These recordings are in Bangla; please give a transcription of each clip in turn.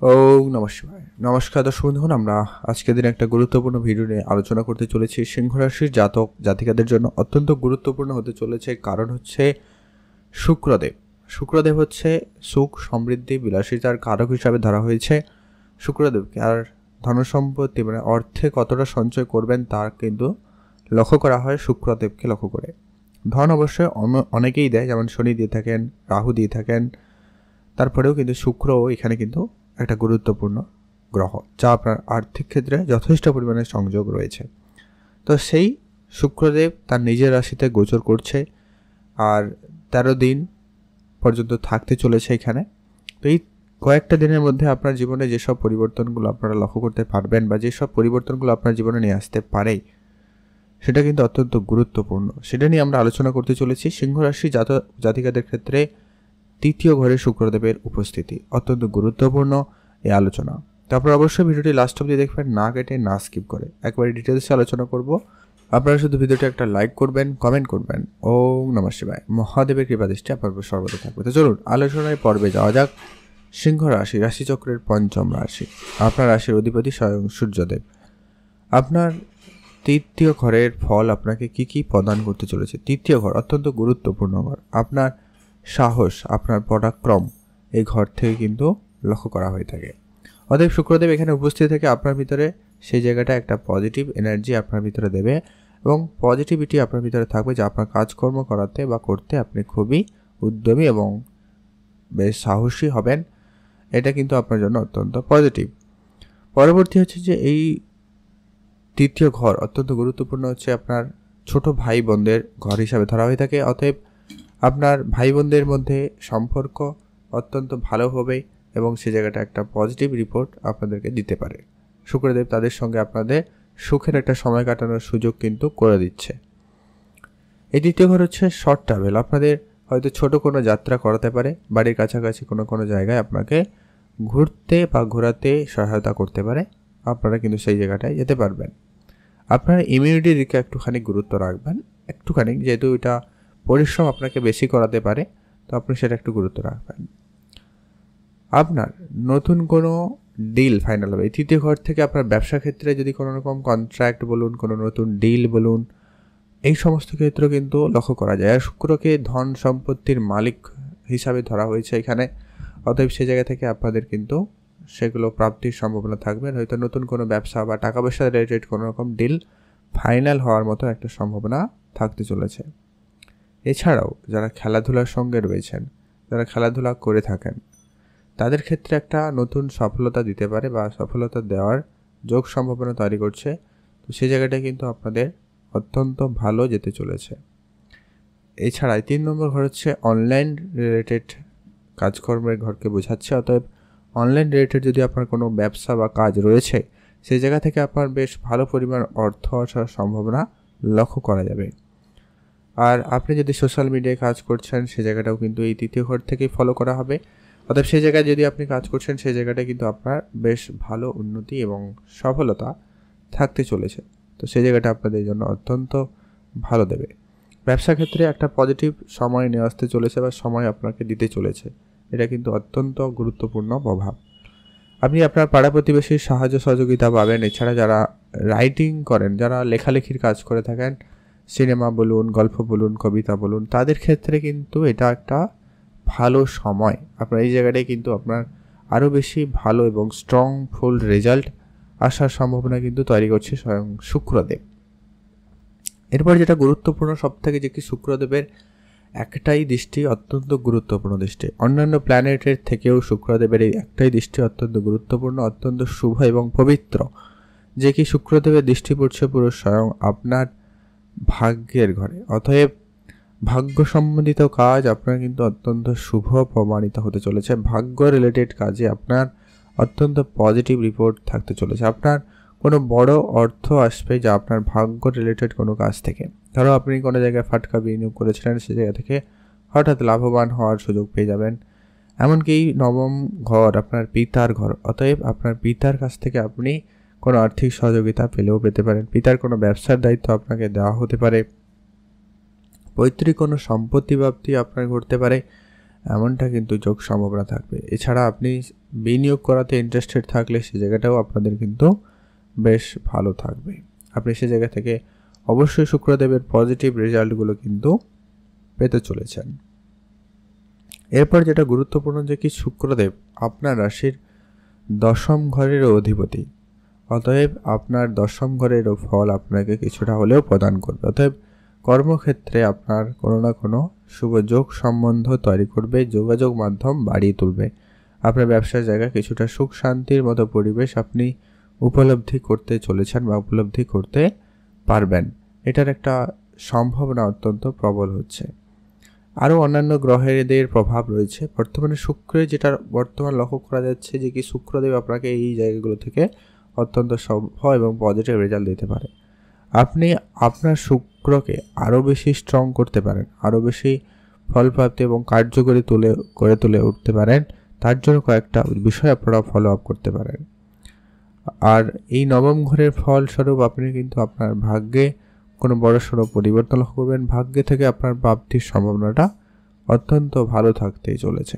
ওম নমঃ শিবায়। নমস্কার দর্শক বন্ধুগণ, আমরা আজকের দিনে একটা গুরুত্বপূর্ণ ভিডিও নিয়ে আলোচনা করতে চলেছি। সিংহ রাশির জাতক জাতিকাদের জন্য অত্যন্ত গুরুত্বপূর্ণ হতে চলেছে, কারণ হচ্ছে শুক্রদেব। শুক্রদেব হচ্ছে সুখ, সমৃদ্ধি, বিলাসিতার কারক হিসাবে ধরা হয়েছে শুক্রদেবকে। আর ধনসম্পত্তি মানে অর্থে কতটা সঞ্চয় করবেন তার কিন্তু লক্ষ্য করা হয় শুক্রদেবকে লক্ষ্য করে। ধন অবশ্যই অনেকেই দেয়, যেমন শনি দিয়ে থাকেন, রাহু দিয়ে থাকেন, তারপরেও কিন্তু শুক্র এখানে কিন্তু একটা গুরুত্বপূর্ণ গ্রহ, যা আপনার আর্থিক ক্ষেত্রে যথেষ্ট পরিমাণে সংযোগ রয়েছে। তো সেই শুক্রদেব তার নিজের রাশিতে গোচর করছে, আর 13 দিন পর্যন্ত থাকতে চলেছে এখানে। তো এই কয়েকটা দিনের মধ্যে আপনার জীবনে যেসব পরিবর্তনগুলো আপনারা লক্ষ্য করতে পারবেন বা যেসব পরিবর্তনগুলো আপনার জীবনে নিয়ে আসতে পারে, সেটা কিন্তু অত্যন্ত গুরুত্বপূর্ণ। সেটা নিয়ে আমরা আলোচনা করতে চলেছি। সিংহ রাশি জাতিকাদের ক্ষেত্রে তৃতীয় ঘরে শুক্রদেবের উপস্থিতি অত্যন্ত গুরুত্বপূর্ণ এই আলোচনা। তারপর অবশ্যই ভিডিওটি লাস্ট অবধি দেখবেন, না কেটে না স্কিপ করে। একবারে ডিটেলসে আলোচনা করব। আপনারা শুধু ভিডিওটি একটা লাইক করবেন, কমেন্ট করবেন। ওম নমঃ শিবায়। মহাদেবের কৃপাদৃষ্টি আপনার উপর সর্বদা থাকবে। তো চলুন আলোচনায় পর্বে যাওয়া যাক। সিংহ রাশি, রাশিচক্রের পঞ্চম রাশি। আপনার রাশির অধিপতি স্বয়ং সূর্যদেব। আপনার তৃতীয় ঘরের ফল আপনাকে কি প্রদান করতে চলেছে। তৃতীয় ঘর অত্যন্ত গুরুত্বপূর্ণ ঘর। আপনার সাহস, আপনার পরাক্রম এই ঘর থেকে কিন্তু লক্ষ্য করা হয়ে থাকে। অতএব শুক্রদেব এখানে উপস্থিত থেকে আপনার ভিতরে সেই জায়গাটা একটা পজিটিভ এনার্জি আপনার ভিতরে দেবে, এবং পজিটিভিটি আপনার ভিতরে থাকবে, যা আপনার কাজকর্ম করাতে বা করতে আপনি খুবই উদ্যমী এবং বেশ সাহসী হবেন। এটা কিন্তু আপনার জন্য অত্যন্ত পজিটিভ। পরবর্তী হচ্ছে যে এই তৃতীয় ঘর অত্যন্ত গুরুত্বপূর্ণ হচ্ছে আপনার ছোট ভাই বোনদের ঘর হিসাবে ধরা হয়ে থাকে। অতএব আপনার ভাই বোনদের মধ্যে সম্পর্ক অত্যন্ত ভালো হবে এবং সে জায়গাটা একটা পজিটিভ রিপোর্ট আপনাদেরকে দিতে পারে। শুক্রদেব তাদের সঙ্গে আপনাদের সুখের একটা সময় কাটানোর সুযোগ কিন্তু করে দিচ্ছে। এই দ্বিতীয় ঘর হচ্ছে শর্ট ট্রাভেল। আপনাদের হয়তো ছোট কোনো যাত্রা করাতে পারে, বাড়ির কাছাকাছি কোনো জায়গায় আপনাকে ঘুরতে বা ঘোরাতে সহায়তা করতে পারে। আপনারা কিন্তু সেই জায়গাটায় যেতে পারবেন। আপনার ইমিউনিটির দিকে একটুখানি গুরুত্ব রাখবেন, একটুখানি, যেহেতু এটা পরিশ্রম আপনাকে বেশি করাতে পারে, তো আপনি সেটা একটু গুরুত্ব রাখবেন। আপনার নতুন কোনো ডিল ফাইনাল হবে এই তৃতীয় ঘর থেকে। আপনার ব্যবসা ক্ষেত্রে যদি কোনো রকম কন্ট্রাক্ট বলুন, কোনো নতুন ডিল বলুন, এই সমস্ত ক্ষেত্র কিন্তু লক্ষ্য করা যায়। আর শুক্রকে ধন সম্পত্তির মালিক হিসাবে ধরা হয়েছে এখানে। অতএব সে জায়গা থেকে আপনাদের কিন্তু সেগুলো প্রাপ্তির সম্ভাবনা থাকবে। হয়তো নতুন কোনো ব্যবসা বা টাকা পয়সা রিলেটেড কোনো রকম ডিল ফাইনাল হওয়ার মতো একটা সম্ভাবনা থাকতে চলেছে। এছাড়াও যারা খেলাধুলার সঙ্গে রয়েছেন, যারা খেলাধুলা করে থাকেন, তাদের ক্ষেত্রে একটা নতুন সফলতা দিতে পারে বা সফলতা দেওয়ার যোগ সম্ভাবনা তৈরি করছে। তো সেই জায়গাটা কিন্তু আপনাদের অত্যন্ত ভালো যেতে চলেছে। এছাড়া 3 নম্বর ঘর হচ্ছে অনলাইন রিলেটেড কাজকর্মের ঘরকে বোঝাচ্ছে। অতএব অনলাইন রিলেটেড যদি আপনার কোনো ব্যবসা বা কাজ রয়েছে, সেই জায়গা থেকে আপনার বেশ ভালো পরিমাণ অর্থ আসার সম্ভাবনা লক্ষ্য করা যাবে। আর আপনি যদি সোশ্যাল মিডিয়ায় কাজ করছেন, সেই জায়গাটাও কিন্তু এই তৃতীয় ঘর থেকেই ফলো করা হবে। অতএব সেই জায়গায় যদি আপনি কাজ করছেন, সেই জায়গাটায় কিন্তু আপনার বেশ ভালো উন্নতি এবং সফলতা থাকতে চলেছে। তো সেই জায়গাটা আপনাদের জন্য অত্যন্ত ভালো দেবে। ব্যবসা ক্ষেত্রে একটা পজিটিভ সময় নিয়ে আসতে চলেছে বা সময় আপনাকে দিতে চলেছে। এটা কিন্তু অত্যন্ত গুরুত্বপূর্ণ প্রভাব। আপনি আপনার পাড়া প্রতিবেশীর সাহায্য সহযোগিতা পাবেন। এছাড়া যারা রাইটিং করেন, যারা লেখালেখির কাজ করে থাকেন, সিনেমা বলুন, গল্প বলুন, কবিতা বলুন, তাদের ক্ষেত্রে কিন্তু এটা একটা ভালো সময়। আপনার এই জায়গাটায় কিন্তু আপনার আরও বেশি ভালো এবং স্ট্রং ফুল রেজাল্ট আসার সম্ভাবনা কিন্তু তৈরি করছে স্বয়ং শুক্রদেব। এরপর যেটা গুরুত্বপূর্ণ সবথেকে, যে কি শুক্রদেবের একটাই দৃষ্টি অত্যন্ত গুরুত্বপূর্ণ দৃষ্টি। অন্যান্য প্ল্যানেটের থেকেও শুক্রদেবের এই একটাই দৃষ্টি অত্যন্ত গুরুত্বপূর্ণ, অত্যন্ত শুভ এবং পবিত্র। যে কি শুক্রদেবের দৃষ্টি পড়ছে পুরো স্বয়ং আপনার ভাগ্যের ঘরে। অতএব ভাগ্য সম্বন্ধিত কাজ আপনার কিন্তু অত্যন্ত শুভ প্রমাণিত হতে চলেছে। ভাগ্য রিলেটেড কাজে আপনার অত্যন্ত পজিটিভ রিপোর্ট থাকতে চলেছে। আপনার কোনো বড় অর্থ আসবে, যা আপনার ভাগ্য রিলেটেড কোনো কাজ থেকে। ধরো আপনি কোনো জায়গায় ফাটকা বিনিয়োগ করেছিলেন, সে জায়গা থেকে হঠাৎ লাভবান হওয়ার সুযোগ পেয়ে যাবেন। এমনকি নবম ঘর আপনার পিতার ঘর। অতএব আপনার পিতার কাছ থেকে আপনি কোনো আর্থিক সহযোগিতা পেলেও পেতে পারেন। পিতার কোনো ব্যবসার দায়িত্ব আপনাকে দেওয়া হতে পারে। পৈতৃক কোনো সম্পত্তি প্রাপ্তি আপনার ঘটতে পারে, এমনটা কিন্তু যোগ সম্ভাবনা থাকবে। এছাড়া আপনি বিনিয়োগ করাতে ইন্টারেস্টেড থাকলে সে জায়গাটাও আপনাদের কিন্তু বেশ ভালো থাকবে। আপনি সে জায়গা থেকে অবশ্যই শুক্রদেবের পজিটিভ রেজাল্টগুলো কিন্তু পেতে চলেছেন। এরপর যেটা গুরুত্বপূর্ণ যে কি শুক্রদেব আপনার রাশির 10ম ঘরেরও অধিপতি, অতএব আপনার 10ম ঘরেরও ফল আপনাকে কিছুটা হলেও প্রদান করবে। অতএব কর্মক্ষেত্রে আপনার কোনো না কোনো শুভ যোগ সম্বন্ধ তৈরি করবে, যোগাযোগ মাধ্যম বাড়িয়ে তুলবে। আপনার ব্যবসার জায়গায় কিছুটা সুখ শান্তির মতো পরিবেশ আপনি উপলব্ধি করতে চলেছেন বা উপলব্ধি করতে পারবেন। এটার একটা সম্ভাবনা অত্যন্ত প্রবল হচ্ছে। আরও অন্যান্য গ্রহেদের প্রভাব রয়েছে। বর্তমানে শুক্রের যেটা বর্তমান লক্ষ্য করা যাচ্ছে যে কি শুক্রদেব আপনাকে এই জায়গাগুলো থেকে অত্যন্ত শুভ এবং পজিটিভ রেজাল্ট দিতে পারে। আপনি আপনার শুক্রকে আরও বেশি স্ট্রং করতে পারেন, আরও বেশি ফলপ্রাপ্তি এবং কার্যকরী তুলে উঠতে পারেন। তার জন্য কয়েকটা বিষয় আপনারা ফলো আপ করতে পারেন। আর এই 9ম ঘরের ফলস্বরূপ আপনি কিন্তু আপনার ভাগ্যে কোনো বড়সড় পরিবর্তন লক্ষ্য করবেন। ভাগ্যে থেকে আপনার প্রাপ্তির সম্ভাবনাটা অত্যন্ত ভালো থাকতেই চলেছে।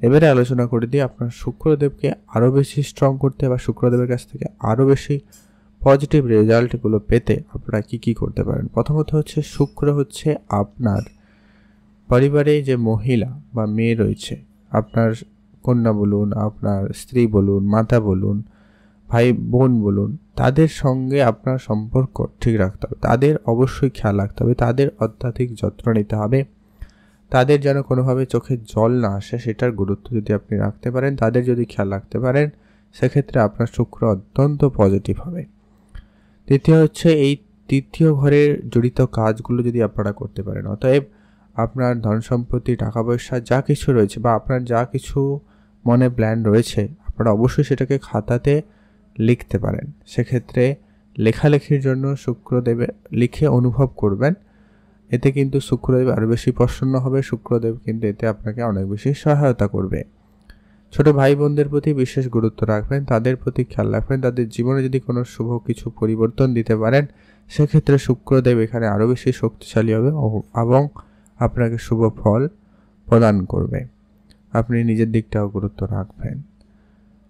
এবারে আলোচনা করে দিই আপনার শুক্রদেবকে আরও বেশি স্ট্রং করতে বা শুক্রদেবের কাছ থেকে আরও বেশি পজিটিভ রেজাল্টগুলো পেতে আপনারা কী করতে পারেন। প্রথমত হচ্ছে শুক্র হচ্ছে আপনার পরিবারে যে মহিলা বা মেয়ে রয়েছে, আপনার কন্যা বলুন, আপনার স্ত্রী বলুন, মাতা বলুন, ভাই বোন বলুন, তাদের সঙ্গে আপনার সম্পর্ক ঠিক রাখতে হবে। তাদের অবশ্যই খেয়াল রাখতে হবে, তাদের অত্যাধিক যত্ন নিতে হবে। তাদের যেন কোনোভাবে চোখে জল না আসে সেটার গুরুত্ব যদি আপনি রাখতে পারেন, তাদের যদি খেয়াল রাখতে পারেন, সেক্ষেত্রে আপনার শুক্র অত্যন্ত পজিটিভ হবে। দ্বিতীয় হচ্ছে এই 3য় ঘরের জড়িত কাজগুলো যদি আপনারা করতে পারেন, অতএব আপনার ধন সম্পত্তি, টাকা পয়সা যা কিছু রয়েছে বা আপনার যা কিছু মনে প্ল্যান রয়েছে, আপনারা অবশ্যই সেটাকে খাতাতে লিখতে পারেন। সেক্ষেত্রে লেখালেখির জন্য শুক্রদেবে লিখে অনুভব করবেন, এতে কিন্তু শুক্রদেব আরও বেশি প্রসন্ন হবে। শুক্রদেব কিন্তু এতে আপনাকে অনেক বেশি সহায়তা করবে। ছোট ভাই বোনদের প্রতি বিশেষ গুরুত্ব রাখবেন, তাদের প্রতি খেয়াল রাখবেন। তাদের জীবনে যদি কোনো শুভ কিছু পরিবর্তন দিতে পারেন, সেক্ষেত্রে শুক্রদেব এখানে আরও বেশি শক্তিশালী হবে এবং আপনাকে শুভ ফল প্রদান করবে। আপনি নিজের দিকটাও গুরুত্ব রাখবেন।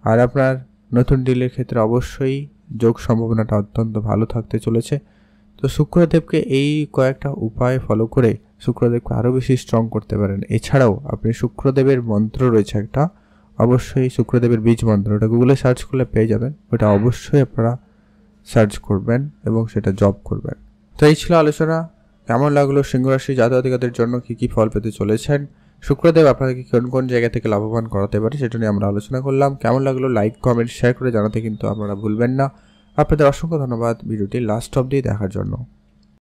আর আপনার নতুন ডিলের ক্ষেত্রে অবশ্যই যোগ সম্ভাবনাটা অত্যন্ত ভালো থাকতে চলেছে। তো শুক্রদেবকে এই কয়েকটা উপায় ফলো করে শুক্রদেবকে আরও বেশি স্ট্রং করতে পারেন। এছাড়াও আপনি শুক্রদেবের মন্ত্র রয়েছে একটা, অবশ্যই শুক্রদেবের বীজ মন্ত্র, ওটা গুগলে সার্চ করলে পেয়ে যাবেন। ওটা অবশ্যই আপনারা সার্চ করবেন এবং সেটা জপ করবেন। তো এই ছিল আলোচনা। কেমন লাগলো সিংহ রাশি জাতক-জাতিকাদের জন্য কী ফল পেতে চলেছেন, শুক্রদেব আপনাকে কোন জায়গা থেকে লাভবান করাতে পারে সেটা নিয়ে আমরা আলোচনা করলাম। কেমন লাগলো লাইক, কমেন্ট, শেয়ার করে জানাতে কিন্তু আপনারা ভুলবেন না। আপনাদের অসংখ্য ধন্যবাদ ভিডিওটি লাস্ট অবধি দেখার জন্য।